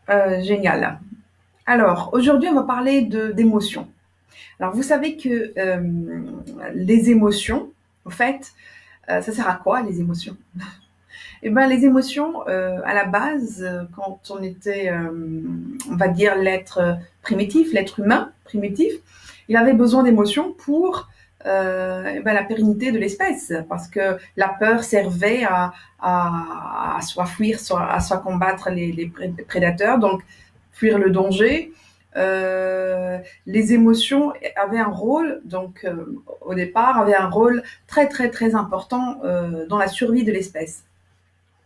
Génial. Alors, aujourd'hui, on va parler d'émotions. Alors, vous savez que les émotions, en fait, ça sert à quoi les émotions? Eh ben, les émotions, à la base, quand on était, on va dire, l'être primitif, l'être humain primitif, il avait besoin d'émotions pour eh ben, la pérennité de l'espèce, parce que la peur servait à soit fuir, soit combattre les prédateurs, donc fuir le danger. Les émotions avaient un rôle, donc au départ, avaient un rôle très très très important dans la survie de l'espèce.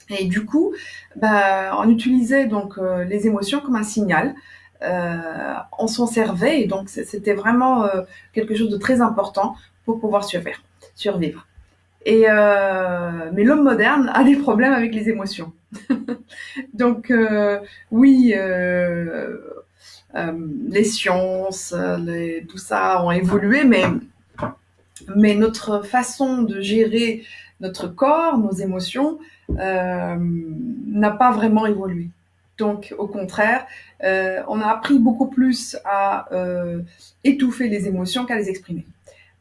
Et du coup, bah, on utilisait donc les émotions comme un signal. On s'en servait et donc c'était vraiment quelque chose de très important pour pouvoir survivre. Mais l'homme moderne a des problèmes avec les émotions. Donc oui, les sciences, tout ça ont évolué, mais notre façon de gérer notre corps, nos émotions, n'a pas vraiment évolué. Donc, au contraire, on a appris beaucoup plus à étouffer les émotions qu'à les exprimer.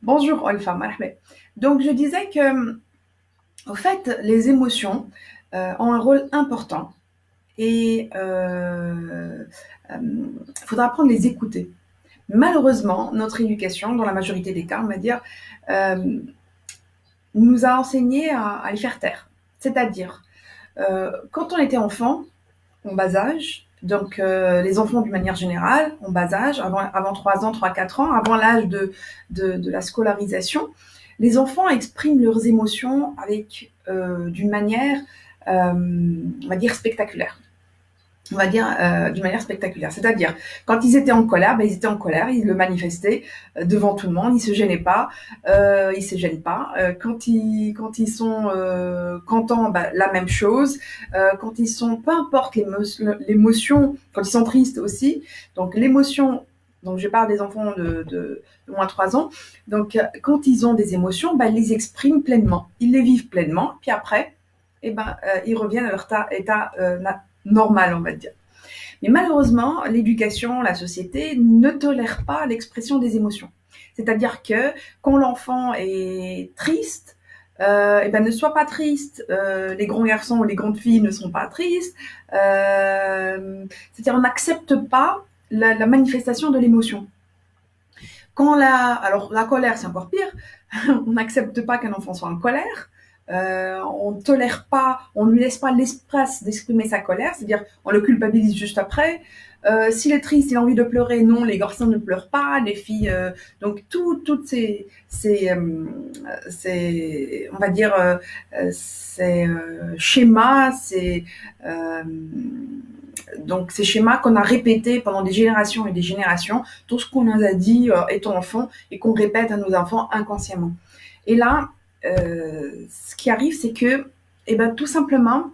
Bonjour, Olfa, marhaba. Donc, je disais que, au fait, les émotions ont un rôle important et faudra apprendre à les écouter. Malheureusement, notre éducation, dans la majorité des cas, on va dire, euh, nous a enseigné à les faire taire. C'est-à-dire, quand on était enfant, en bas âge, donc les enfants d'une manière générale, en bas âge, avant 3 ans, 3 4 ans, avant l'âge de la scolarisation, les enfants expriment leurs émotions avec d'une manière, on va dire, spectaculaire. On va dire d'une manière spectaculaire. C'est-à-dire, quand ils étaient en colère, ben, ils étaient en colère, ils le manifestaient devant tout le monde, ils se gênaient pas, ils se gênent pas. Quand ils sont contents, ben, la même chose. Quand ils sont, peu importe l'émotion, quand ils sont tristes aussi. Donc l'émotion, donc je parle des enfants de moins de 3 ans. Donc quand ils ont des émotions, ben, ils les expriment pleinement, ils les vivent pleinement. Puis après, eh ben, ils reviennent à leur état normal, on va dire. Mais malheureusement, l'éducation, la société ne tolère pas l'expression des émotions. C'est-à-dire que quand l'enfant est triste, eh ben, ne sois pas triste. Les grands garçons ou les grandes filles ne sont pas tristes. C'est-à-dire on n'accepte pas la manifestation de l'émotion. Alors la colère, c'est encore pire. On n'accepte pas qu'un enfant soit en colère. On ne tolère pas, on ne lui laisse pas l'espace d'exprimer sa colère, c'est-à-dire on le culpabilise juste après. S'il est triste, il a envie de pleurer, non, les garçons ne pleurent pas, les filles. Donc toutes on va dire, ces schémas, euh, donc ces schémas qu'on a répétés pendant des générations et des générations, tout ce qu'on nous a dit étant enfant et qu'on répète à nos enfants inconsciemment. Et là, ce qui arrive, c'est que, eh ben, tout simplement,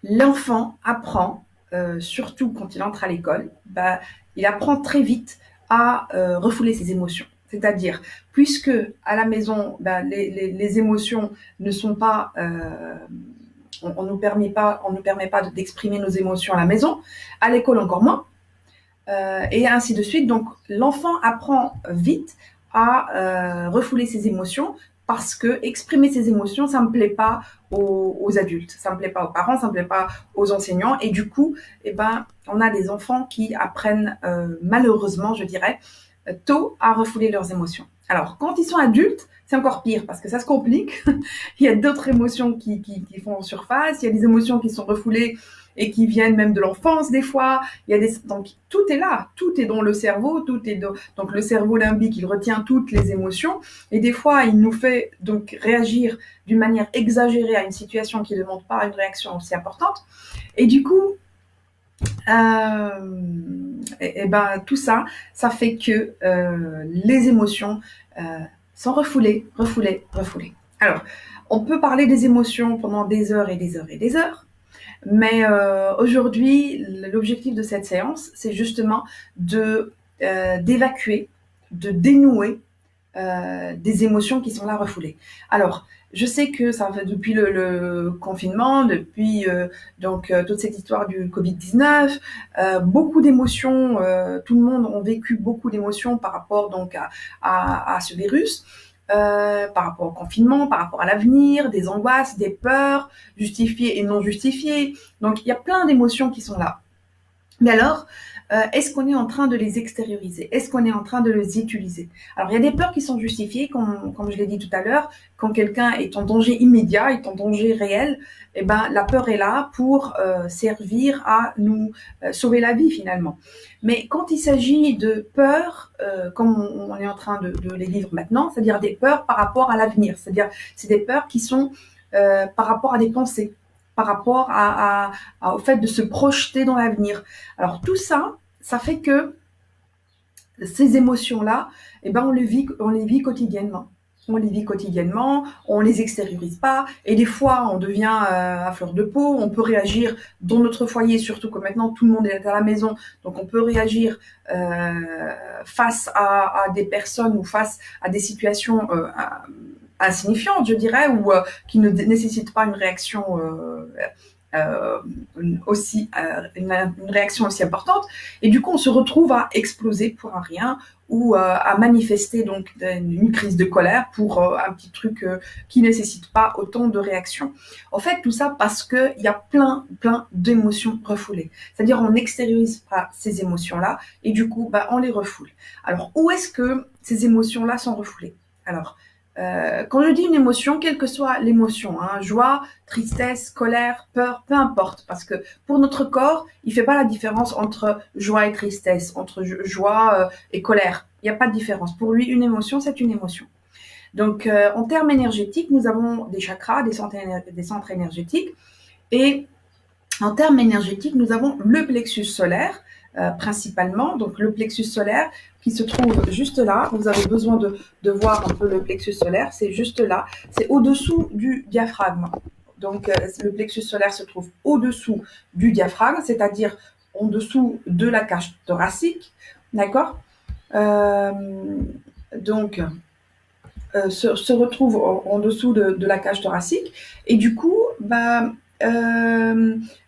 l'enfant apprend, surtout quand il entre à l'école, bah, il apprend très vite à refouler ses émotions. C'est-à-dire, puisque à la maison, bah, les émotions ne sont pas, on nous permet pas d'exprimer nos émotions à la maison, à l'école encore moins, et ainsi de suite. Donc, l'enfant apprend vite à refouler ses émotions parce que exprimer ses émotions, ça ne me plaît pas aux adultes, ça ne me plaît pas aux parents, ça ne me plaît pas aux enseignants. Et du coup, eh ben, on a des enfants qui apprennent, malheureusement, je dirais, tôt à refouler leurs émotions. Alors, quand ils sont adultes, c'est encore pire parce que ça se complique. Il y a d'autres émotions qui font surface, il y a des émotions qui sont refoulées et qui viennent même de l'enfance des fois. Donc tout est là, tout est dans le cerveau, donc le cerveau limbique, il retient toutes les émotions et des fois il nous fait donc réagir d'une manière exagérée à une situation qui ne demande pas une réaction aussi importante. Et du coup, et ben tout ça, ça fait que les émotions sont refoulées, refoulées, refoulées. Alors, on peut parler des émotions pendant des heures et des heures et des heures. Mais aujourd'hui, l'objectif de cette séance, c'est justement d'évacuer, de dénouer des émotions qui sont là refoulées. Alors, je sais que ça fait depuis le confinement, depuis toute cette histoire du Covid-19, beaucoup d'émotions, tout le monde a vécu beaucoup d'émotions par rapport donc à ce virus. Par rapport au confinement, par rapport à l'avenir, des angoisses, des peurs, justifiées et non justifiées. Donc il y a plein d'émotions qui sont là. Mais alors, est-ce qu'on est en train de les extérioriser? Est-ce qu'on est en train de les utiliser? Alors, il y a des peurs qui sont justifiées, comme je l'ai dit tout à l'heure, quand quelqu'un est en danger immédiat, est en danger réel, eh ben, la peur est là pour servir à nous sauver la vie finalement. Mais quand il s'agit de peurs, comme on est en train de les vivre maintenant, c'est-à-dire des peurs par rapport à l'avenir, c'est-à-dire c'est des peurs qui sont par rapport à des pensées, par rapport au fait de se projeter dans l'avenir. Alors tout ça, ça fait que ces émotions-là, eh ben on les vit quotidiennement. On les vit quotidiennement, on les extériorise pas, et des fois on devient à fleur de peau, on peut réagir dans notre foyer, surtout que maintenant tout le monde est à la maison, donc on peut réagir face à des personnes ou face à des situations insignifiantes, je dirais, ou qui ne nécessitent pas une réaction euh, une réaction aussi importante, et du coup on se retrouve à exploser pour un rien ou à manifester donc une crise de colère pour un petit truc qui nécessite pas autant de réactions. En fait, tout ça parce que il y a plein d'émotions refoulées. C'est-à-dire on n'extériorise pas ces émotions-là et du coup on les refoule. Alors où est-ce que ces émotions-là sont refoulées? Alors quand je dis une émotion, quelle que soit l'émotion, hein, joie, tristesse, colère, peur, peu importe, parce que pour notre corps, il fait pas la différence entre joie et tristesse, entre joie et colère. Il n'y a pas de différence. Pour lui, une émotion, c'est une émotion. Donc, en termes énergétiques, nous avons des chakras, des centres énergétiques, et en termes énergétiques, nous avons le plexus solaire, principalement. Donc, le plexus solaire qui se trouve juste là. Vous avez besoin de voir un peu le plexus solaire. C'est juste là. C'est au-dessous du diaphragme. Donc, le plexus solaire se trouve au-dessous du diaphragme, c'est-à-dire en dessous de la cage thoracique. D'accord euh, Donc, se retrouve en dessous de la cage thoracique. Et du coup,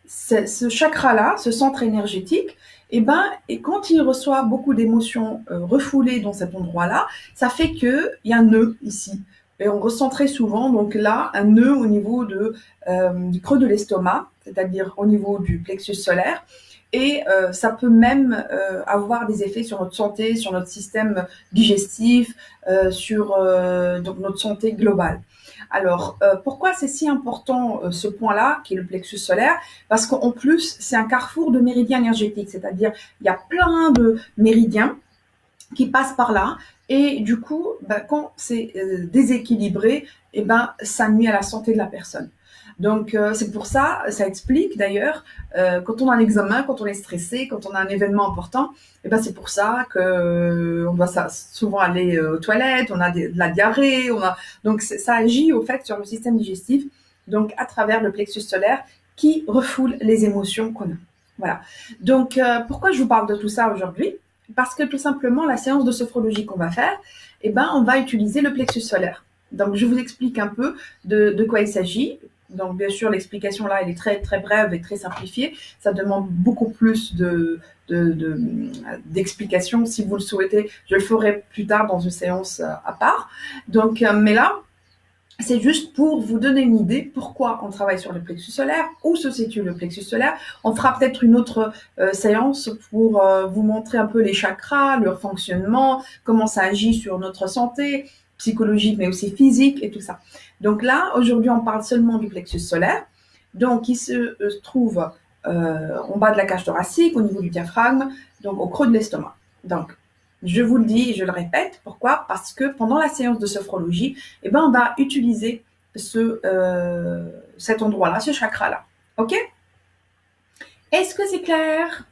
ce chakra-là, ce centre énergétique, et quand il reçoit beaucoup d'émotions refoulées dans cet endroit-là, ça fait qu'il y a un nœud ici. Et on ressent très souvent, donc là, un nœud au niveau du creux de l'estomac, c'est-à-dire au niveau du plexus solaire. Et ça peut même avoir des effets sur notre santé, sur notre système digestif, sur donc notre santé globale. Alors, pourquoi c'est si important ce point-là, qui est le plexus solaire? Parce qu'en plus, c'est un carrefour de méridiens énergétiques, c'est-à-dire il y a plein de méridiens qui passent par là, et du coup, quand c'est déséquilibré, ça nuit à la santé de la personne. Donc c'est pour ça, ça explique d'ailleurs, quand on a un examen, quand on est stressé, quand on a un événement important, c'est pour ça que on doit souvent aller aux toilettes, on a de la diarrhée, donc ça agit au fait sur le système digestif, donc à travers le plexus solaire qui refoule les émotions qu'on a. Voilà. Donc pourquoi je vous parle de tout ça aujourd'hui? Parce que tout simplement, la séance de sophrologie qu'on va faire, on va utiliser le plexus solaire. Donc, je vous explique un peu de quoi il s'agit. Donc, bien sûr, l'explication là, elle est très, très brève et très simplifiée. Ça demande beaucoup plus d'explications. Si vous le souhaitez, je le ferai plus tard dans une séance à part. Donc, mais là, c'est juste pour vous donner une idée pourquoi on travaille sur le plexus solaire, où se situe le plexus solaire. On fera peut-être une autre séance pour vous montrer un peu les chakras, leur fonctionnement, comment ça agit sur notre santé psychologique mais aussi physique et tout ça. Donc là, aujourd'hui, on parle seulement du plexus solaire. Donc, il se trouve en bas de la cage thoracique, au niveau du diaphragme, donc au creux de l'estomac. Donc, je vous le dis et je le répète. Pourquoi? Parce que pendant la séance de sophrologie, on va utiliser cet endroit-là, ce chakra-là. OK? Est-ce que c'est clair?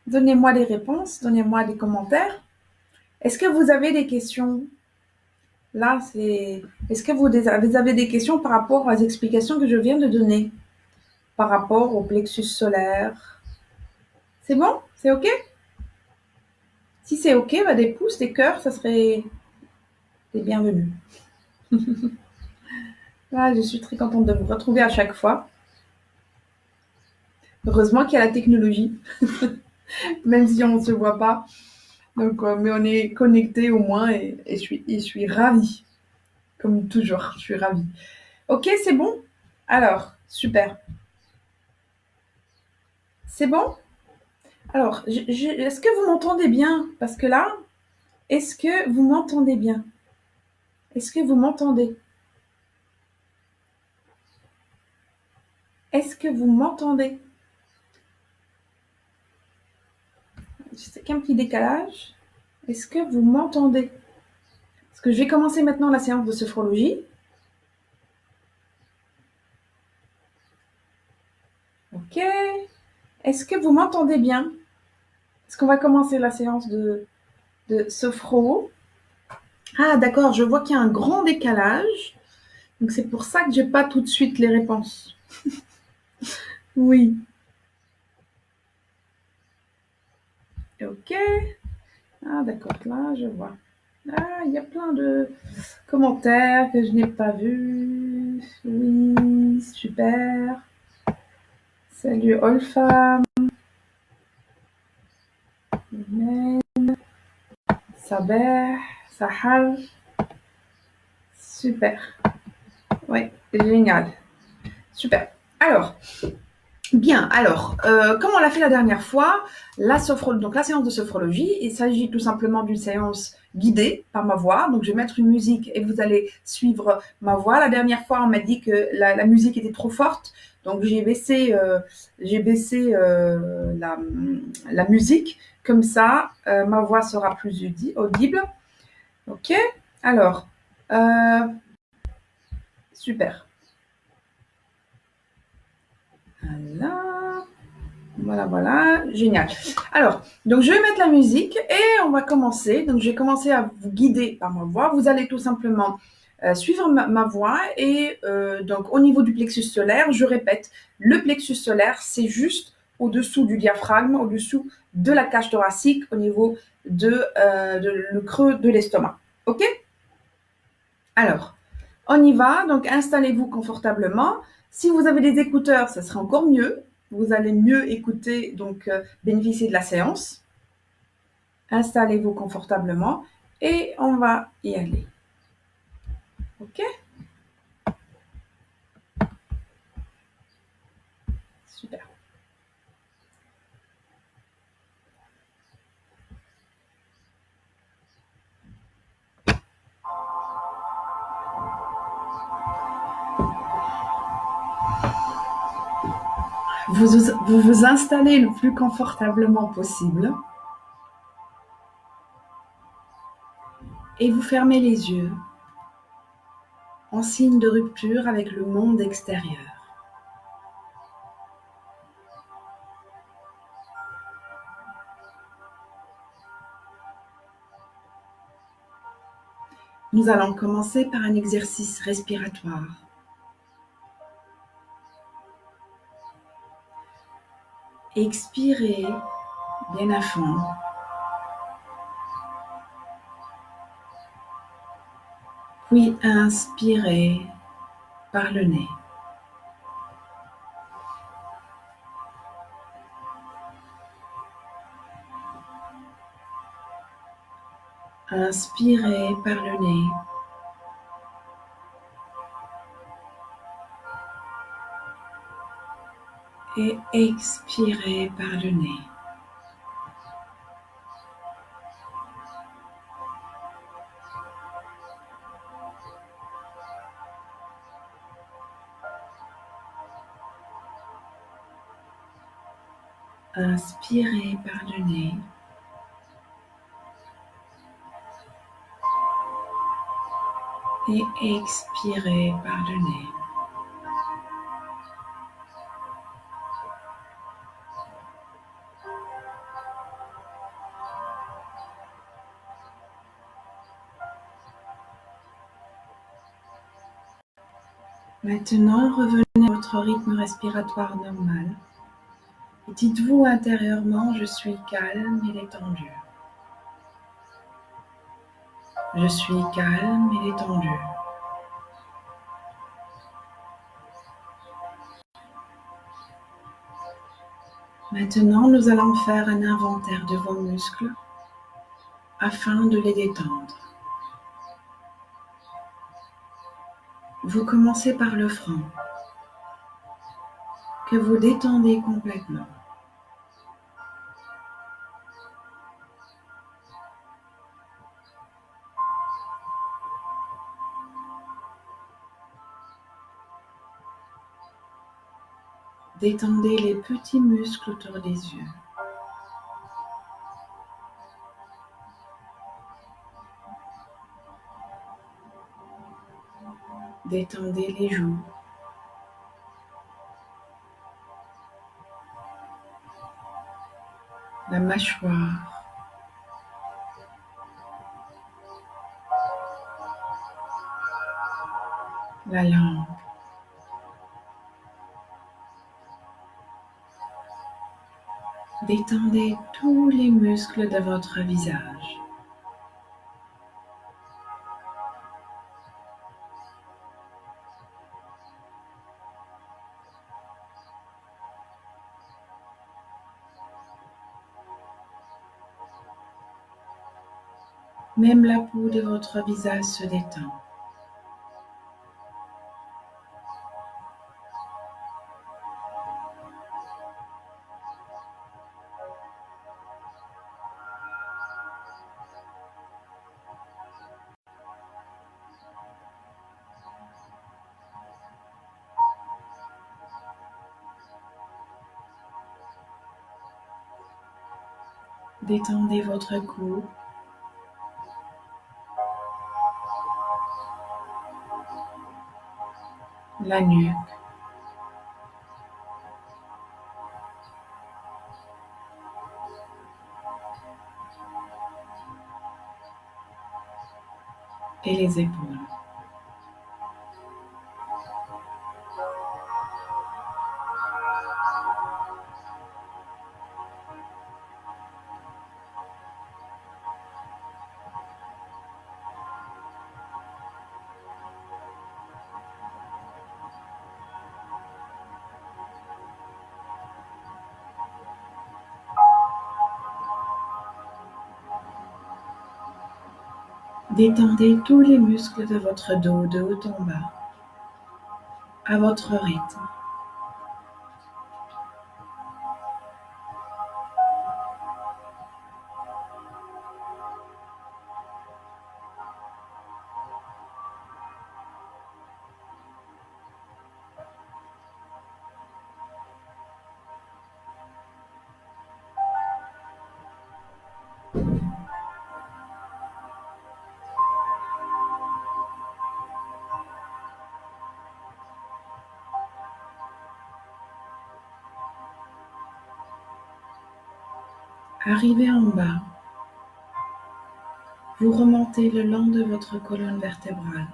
Donnez-moi des réponses, donnez-moi des commentaires. Est-ce que vous avez des questions? Là, Est-ce que vous avez des questions par rapport aux explications que je viens de donner? Par rapport au plexus solaire? C'est bon? C'est OK? Si c'est OK, des pouces, des cœurs, ça serait et bienvenue. Ah, je suis très contente de vous retrouver à chaque fois. Heureusement qu'il y a la technologie, même si on ne se voit pas. Donc, mais on est connectés au moins et je suis ravie, comme toujours, je suis ravie. Ok, c'est bon? Alors, super. C'est bon? Alors, est-ce que vous m'entendez bien? Parce que là, est-ce que vous m'entendez bien? Est-ce que vous m'entendez? Est-ce que vous m'entendez? Je sais qu'il y a un petit décalage. Est-ce que vous m'entendez? Parce que je vais commencer maintenant la séance de sophrologie. Ok. Est-ce que vous m'entendez bien? Est-ce qu'on va commencer la séance de sophro? Ah, d'accord, je vois qu'il y a un grand décalage. Donc c'est pour ça que j'ai pas tout de suite les réponses. Oui. Ok. Ah, d'accord, là, je vois. Ah, il y a plein de commentaires que je n'ai pas vus. Oui, super. Salut Olfa. Amen. Saber. Sahar. Super. Oui, génial. Super. Alors, bien, alors, comme on l'a fait la dernière fois, donc la séance de sophrologie, il s'agit tout simplement d'une séance guidée par ma voix. Donc, je vais mettre une musique et vous allez suivre ma voix. La dernière fois, on m'a dit que la musique était trop forte, donc j'ai baissé la musique. Comme ça, ma voix sera plus audible. Ok. Alors, euh, super. Voilà. Voilà, voilà, génial. Alors, donc je vais mettre la musique et on va commencer. Donc, je vais commencer à vous guider par ma voix. Vous allez tout simplement suivre ma voix et donc au niveau du plexus solaire, je répète, le plexus solaire, c'est juste au-dessous du diaphragme, au-dessous de la cage thoracique, au niveau de le creux de l'estomac. OK? Alors, on y va. Donc, installez-vous confortablement. Si vous avez des écouteurs, ça sera encore mieux. Vous allez mieux écouter, donc bénéficier de la séance. Installez-vous confortablement et on va y aller. Ok? Super. Vous vous installez le plus confortablement possible et vous fermez les yeux en signe de rupture avec le monde extérieur. Nous allons commencer par un exercice respiratoire. Expirez bien à fond. Puis inspirez par le nez. Inspirez par le nez. Et expirez par le nez. Inspirez par le nez. Et expirez par le nez. Maintenant, revenez à votre rythme respiratoire normal. Et dites-vous intérieurement, je suis calme et détendu. Je suis calme et détendu. Maintenant, nous allons faire un inventaire de vos muscles afin de les détendre. Vous commencez par le front, que vous détendez complètement. Détendez les petits muscles autour des yeux. Détendez les joues. La mâchoire. La langue. Détendez tous les muscles de votre visage. Même la peau de votre visage se détend. Détendez votre cou. La nuque. Et les épaules. Détendez tous les muscles de votre dos de haut en bas, à votre rythme. Arrivé en bas, vous remontez le long de votre colonne vertébrale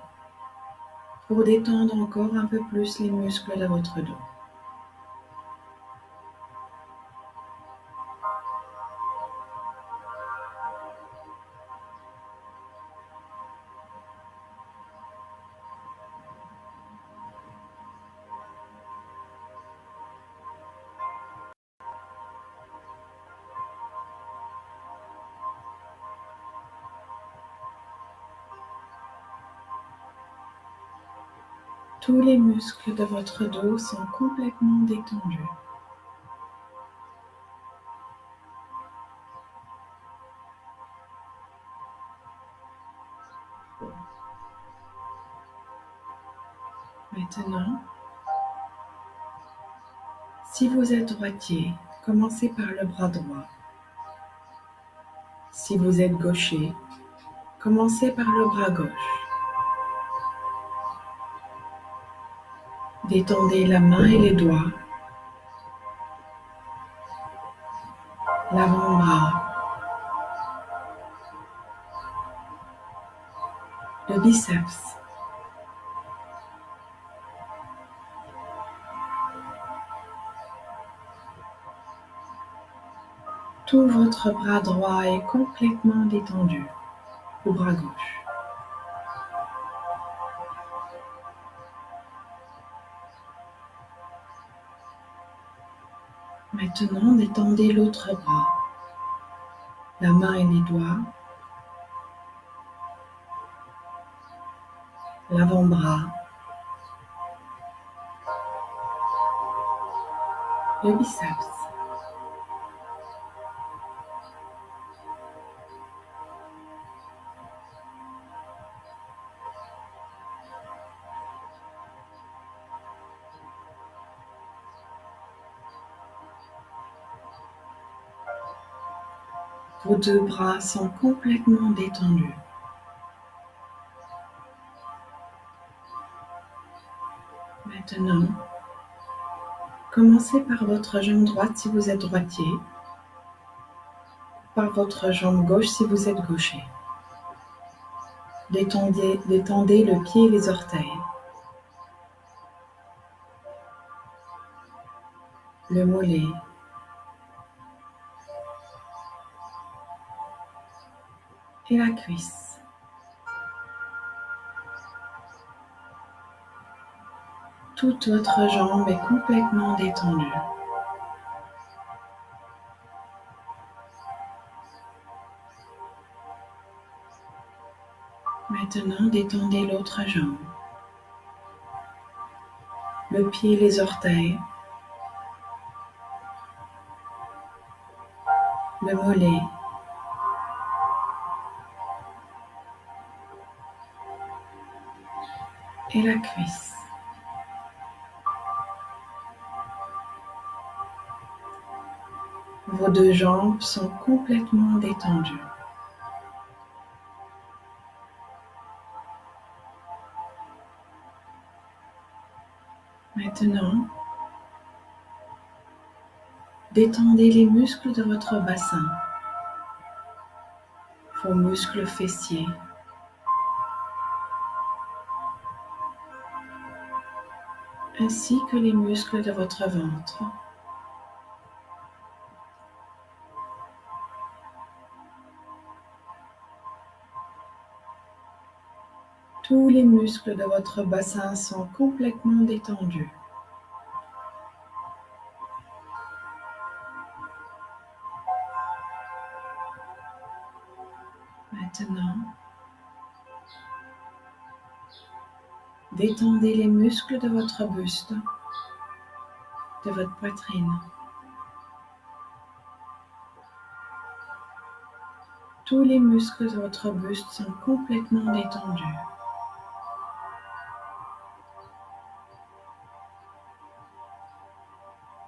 pour détendre encore un peu plus les muscles de votre dos. Tous les muscles de votre dos sont complètement détendus. Maintenant, si vous êtes droitier, commencez par le bras droit. Si vous êtes gaucher, commencez par le bras gauche. Détendez la main et les doigts, l'avant-bras, le biceps, tout votre bras droit est complètement détendu, le bras gauche. Maintenant, détendez l'autre bras, la main et les doigts, l'avant-bras, le biceps. Vos deux bras sont complètement détendus. Maintenant, commencez par votre jambe droite si vous êtes droitier, par votre jambe gauche si vous êtes gaucher. Détendez le pied et les orteils, le mollet, et la cuisse. Toute votre jambe est complètement détendue. Maintenant, détendez l'autre jambe, le pied et les orteils, le mollet, et la cuisse. Vos deux jambes sont complètement détendues. Maintenant, détendez les muscles de votre bassin, vos muscles fessiers, ainsi que les muscles de votre ventre. Tous les muscles de votre bassin sont complètement détendus. Maintenant, détendez les muscles de votre buste, de votre poitrine. Tous les muscles de votre buste sont complètement détendus.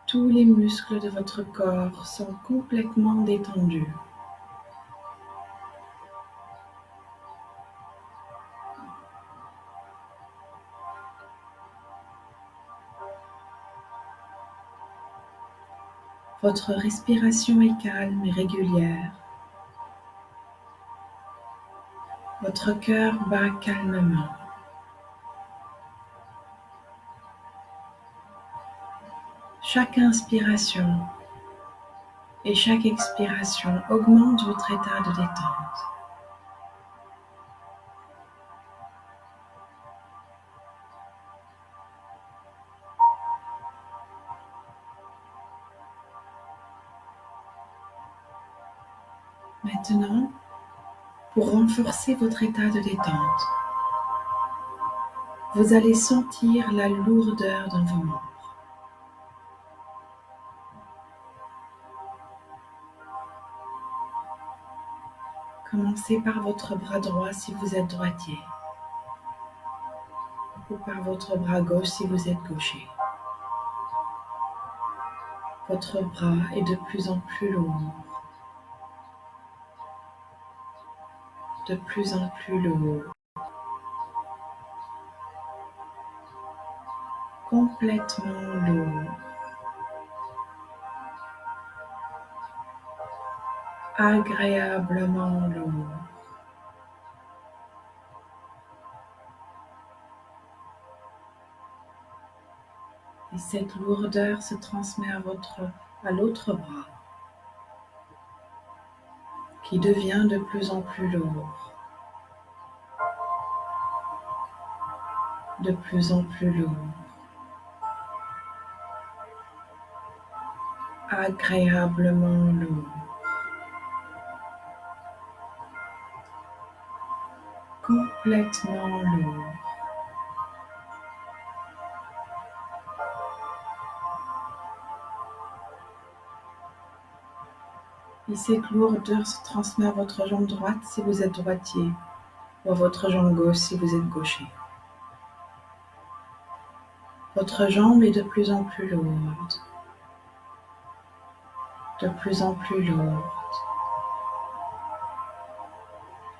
Tous les muscles de votre corps sont complètement détendus. Votre respiration est calme et régulière. Votre cœur bat calmement. Chaque inspiration et chaque expiration augmente votre état de détente. Maintenant, pour renforcer votre état de détente, vous allez sentir la lourdeur dans vos membres. Commencez par votre bras droit si vous êtes droitier, ou par votre bras gauche si vous êtes gaucher. Votre bras est de plus en plus lourd, de plus en plus lourd, complètement lourd, agréablement lourd. Et cette lourdeur se transmet à l'autre bras, qui devient de plus en plus lourd, de plus en plus lourd. agréablement lourd, complètement lourd. Et cette lourdeur se transmet à votre jambe droite si vous êtes droitier, ou à votre jambe gauche si vous êtes gaucher. Votre jambe est de plus en plus lourde, de plus en plus lourde,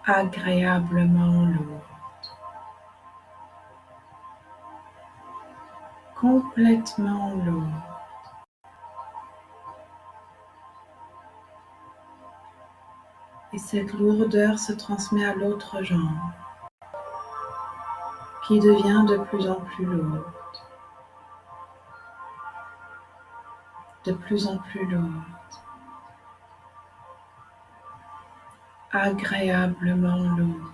agréablement lourde, complètement lourde. Et cette lourdeur se transmet à l'autre jambe, qui devient de plus en plus lourde, de plus en plus lourde, agréablement lourde,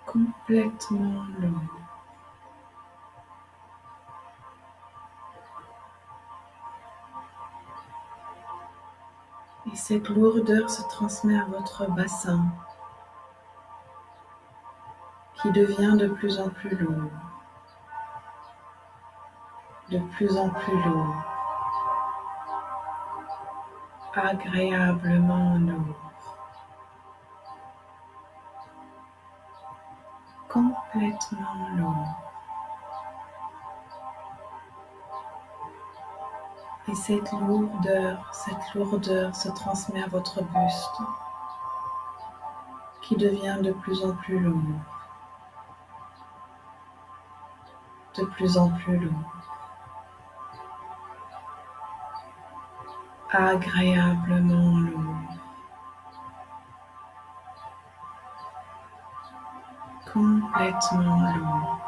complètement lourde. Et cette lourdeur se transmet à votre bassin, qui devient de plus en plus lourd, de plus en plus lourd, agréablement lourd, complètement lourd. Et cette lourdeur se transmet à votre buste, qui devient de plus en plus lourd, de plus en plus lourd, agréablement lourd, complètement lourd.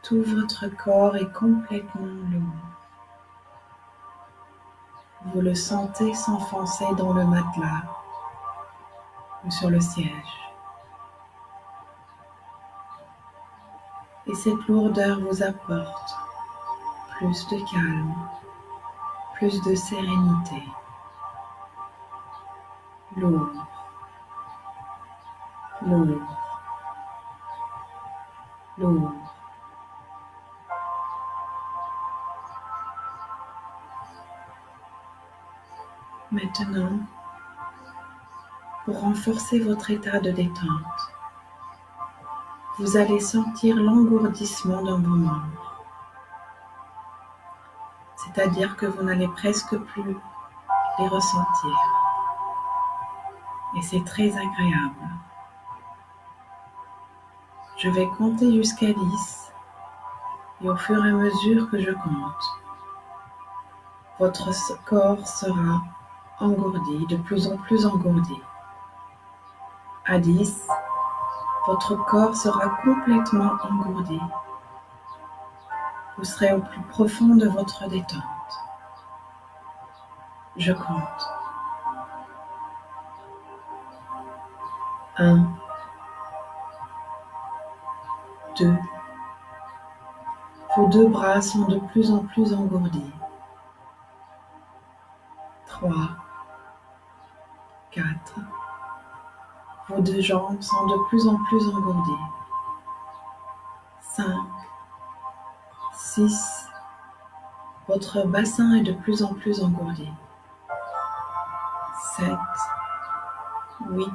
Tout votre corps est complètement lourd. Vous le sentez s'enfoncer dans le matelas ou sur le siège. Et cette lourdeur vous apporte plus de calme, plus de sérénité. Lourd, lourd, lourd. Maintenant, pour renforcer votre état de détente, vous allez sentir l'engourdissement dans vos membres. C'est-à-dire que vous n'allez presque plus les ressentir. Et c'est très agréable. Je vais compter jusqu'à 10 et au fur et à mesure que je compte, votre corps sera engourdi, de plus en plus engourdi. À 10, votre corps sera complètement engourdi. Vous serez au plus profond de votre détente. Je compte. 1, 2. Vos deux bras sont de plus en plus engourdis. 3, 4. Vos deux jambes sont de plus en plus engourdies. 5, 6. Votre bassin est de plus en plus engourdi. 7, 8.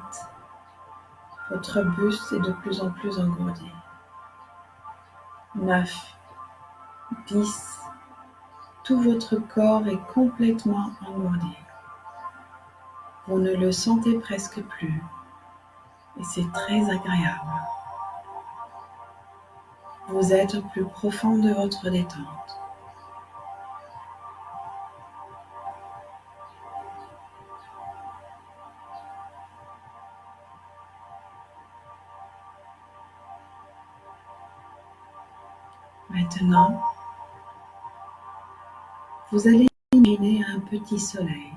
Votre buste est de plus en plus engourdi. 9, 10. Tout votre corps est complètement engourdi. Vous ne le sentez presque plus et c'est très agréable. Vous êtes au plus profond de votre détente. Maintenant, vous allez imaginer un petit soleil,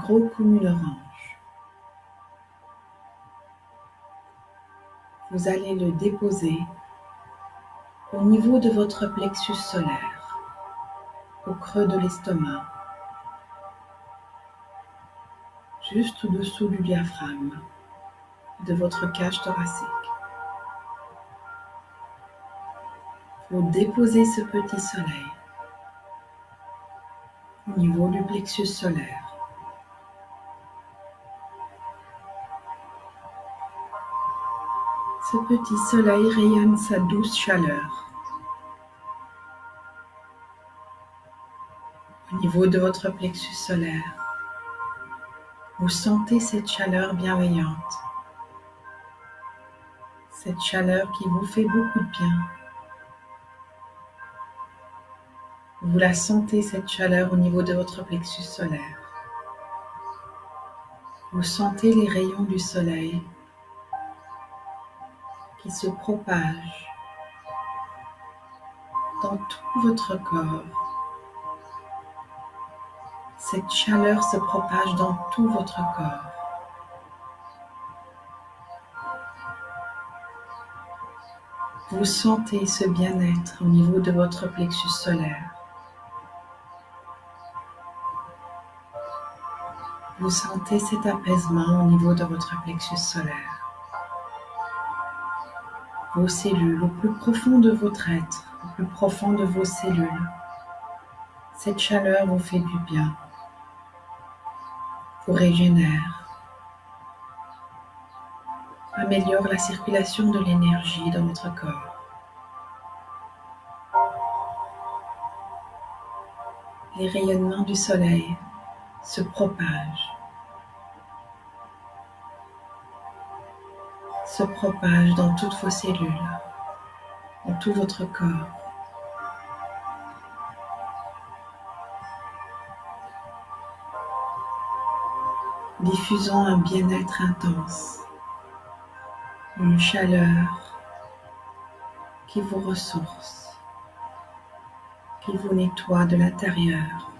gros comme une orange, vous allez le déposer au niveau de votre plexus solaire, au creux de l'estomac, juste au-dessous du diaphragme, de votre cage thoracique. Vous déposez ce petit soleil au niveau du plexus solaire. Ce petit soleil rayonne sa douce chaleur au niveau de votre plexus solaire. Vous sentez cette chaleur bienveillante, cette chaleur qui vous fait beaucoup de bien. Vous la sentez, cette chaleur, au niveau de votre plexus solaire. Vous sentez les rayons du soleil qui se propagent dans tout votre corps. Cette chaleur se propage dans tout votre corps. Vous sentez ce bien-être au niveau de votre plexus solaire. Vous sentez cet apaisement au niveau de votre plexus solaire. Vos cellules, au plus profond de votre être, au plus profond de vos cellules, cette chaleur vous fait du bien, vous régénère, améliore la circulation de l'énergie dans votre corps. Les rayonnements du soleil se propagent dans toutes vos cellules, dans tout votre corps. Diffusant un bien-être intense, une chaleur qui vous ressource, qui vous nettoie de l'intérieur,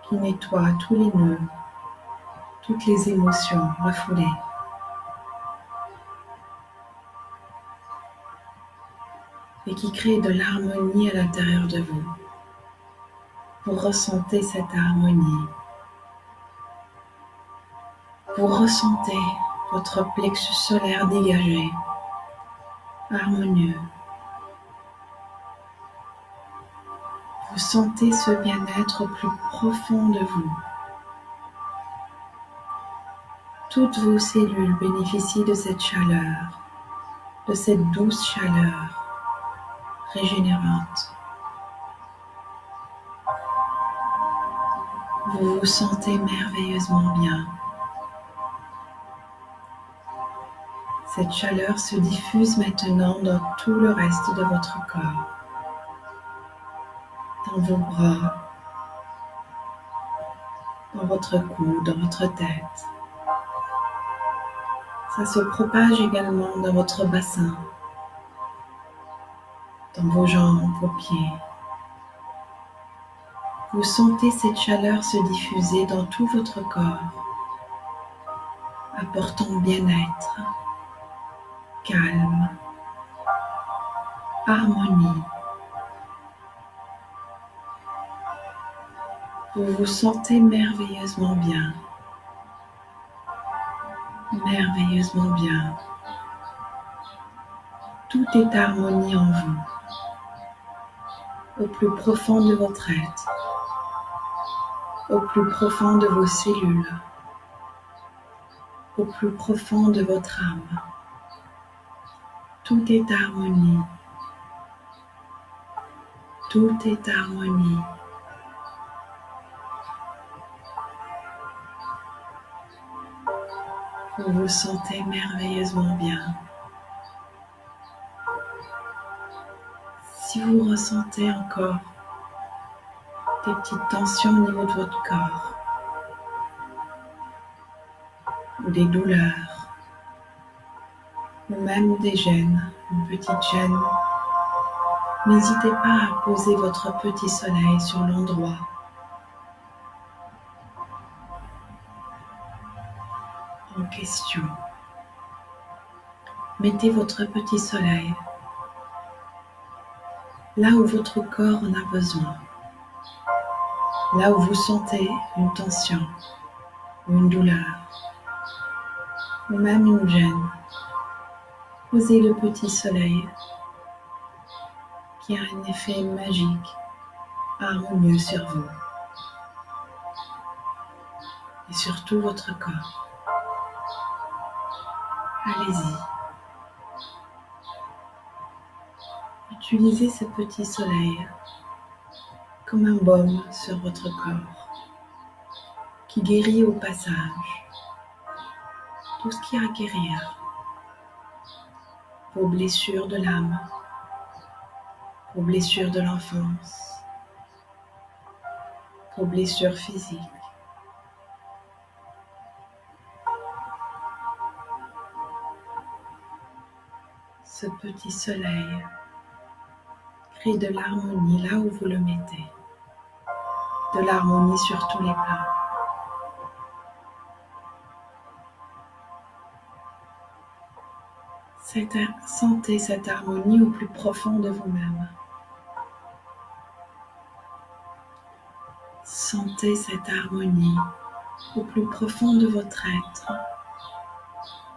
qui nettoie tous les nœuds, toutes les émotions refoulées. Et qui crée de l'harmonie à l'intérieur de vous. Vous ressentez cette harmonie. Vous ressentez votre plexus solaire dégagé, harmonieux. Vous sentez ce bien-être au plus profond de vous. Toutes vos cellules bénéficient de cette chaleur, de cette douce chaleur régénérante. Vous vous sentez merveilleusement bien. Cette chaleur se diffuse maintenant dans tout le reste de votre corps, dans vos bras, dans votre cou, dans votre tête. Ça se propage également dans votre bassin, dans vos jambes, vos pieds. Vous sentez cette chaleur se diffuser dans tout votre corps, apportant bien-être, calme, harmonie. Vous vous sentez merveilleusement bien, merveilleusement bien. Tout est harmonie en vous, au plus profond de votre être, au plus profond de vos cellules, au plus profond de votre âme. Tout est harmonie. Tout est harmonie. Vous vous sentez merveilleusement bien. Si vous ressentez encore des petites tensions au niveau de votre corps, ou des douleurs, ou même des gênes, une petite gêne, n'hésitez pas à poser votre petit soleil sur l'endroit. en question. Mettez votre petit soleil là où votre corps en a besoin, là où vous sentez une tension ou une douleur ou même une gêne. Posez le petit soleil qui a un effet magique, harmonieux sur vous et sur tout votre corps. Allez-y. Utilisez ce petit soleil comme un baume sur votre corps qui guérit au passage tout ce qui a à guérir, vos blessures de l'âme, vos blessures de l'enfance, vos blessures physiques. Ce petit soleil crée de l'harmonie là où vous le mettez, de l'harmonie sur tous les plans. Sentez cette harmonie au plus profond de vous-même. Sentez cette harmonie au plus profond de votre être,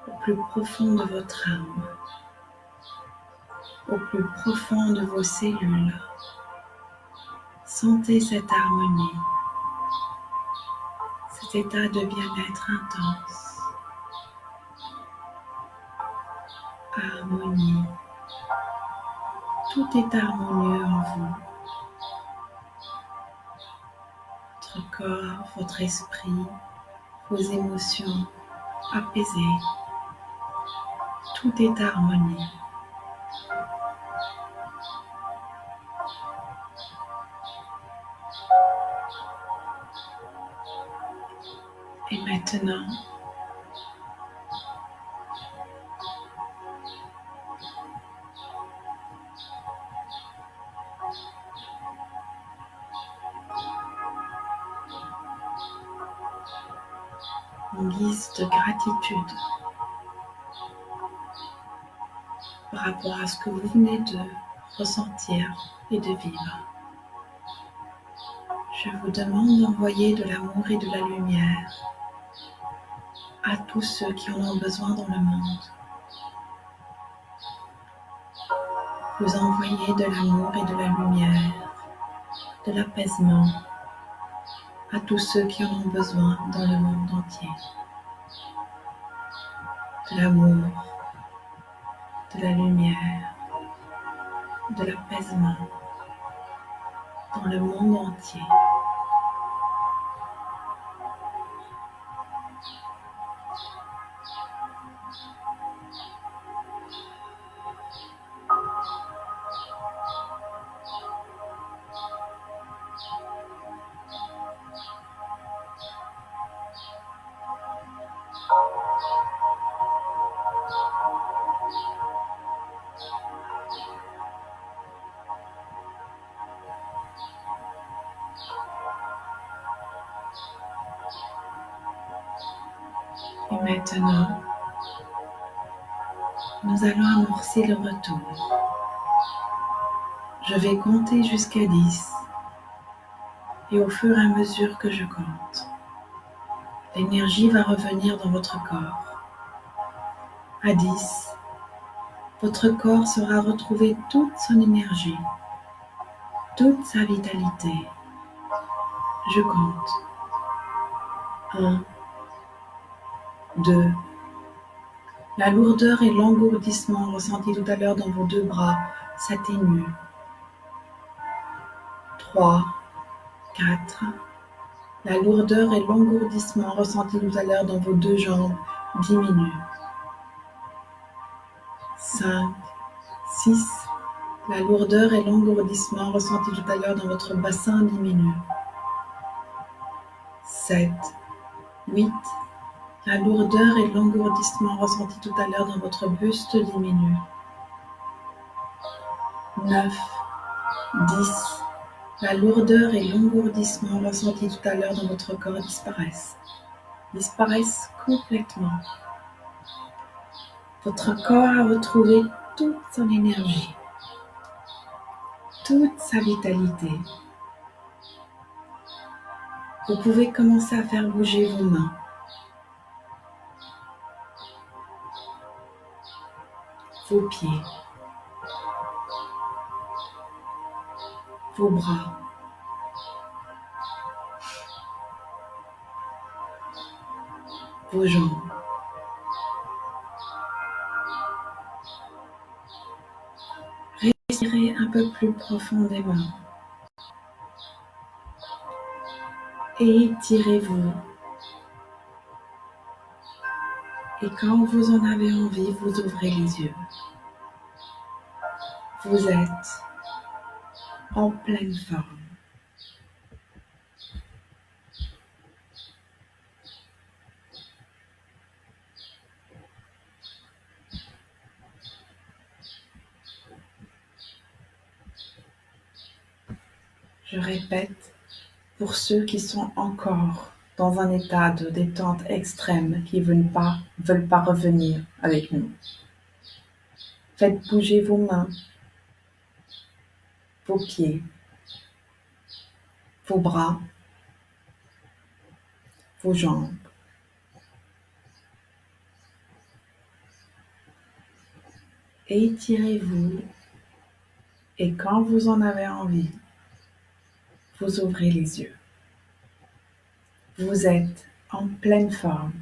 au plus profond de votre âme, au plus profond de vos cellules. Sentez cette harmonie, cet état de bien-être intense. Harmonie. Tout est harmonieux en vous. Votre corps, votre esprit, vos émotions apaisées. Tout est harmonie. Et maintenant, en guise de gratitude par rapport à ce que vous venez de ressentir et de vivre, je vous demande d'envoyer de l'amour et de la lumière à tous ceux qui en ont besoin dans le monde. Vous envoyez de l'amour et de la lumière, de l'apaisement à tous ceux qui en ont besoin dans le monde entier. De l'amour, de la lumière, de l'apaisement dans le monde entier. Et maintenant, nous allons amorcer le retour. Je vais compter jusqu'à 10 et au fur et à mesure que je compte, l'énergie va revenir dans votre corps. À 10, votre corps saura retrouver toute son énergie, toute sa vitalité. Je compte. 1, 2. La lourdeur et l'engourdissement ressentis tout à l'heure dans vos deux bras s'atténuent. 3, 4. La lourdeur et l'engourdissement ressentis tout à l'heure dans vos deux jambes diminuent. 5, 6. La lourdeur et l'engourdissement ressentis tout à l'heure dans votre bassin diminuent. 7, 8. La lourdeur et l'engourdissement ressentis tout à l'heure dans votre buste diminuent. 9, 10. La lourdeur et l'engourdissement ressentis tout à l'heure dans votre corps disparaissent. disparaissent complètement. Votre corps a retrouvé toute son énergie, toute sa vitalité. Vous pouvez commencer à faire bouger vos mains, vos pieds, vos bras, vos jambes. Respirez un peu plus profondément et étirez-vous. Et quand vous en avez envie, vous ouvrez les yeux. Vous êtes en pleine forme. Je répète, pour ceux qui sont encore dans un état de détente extrême, qui veulent pas revenir avec nous. Faites bouger vos mains, vos pieds, vos bras, vos jambes. Étirez-vous et quand vous en avez envie, vous ouvrez les yeux. Vous êtes en pleine forme.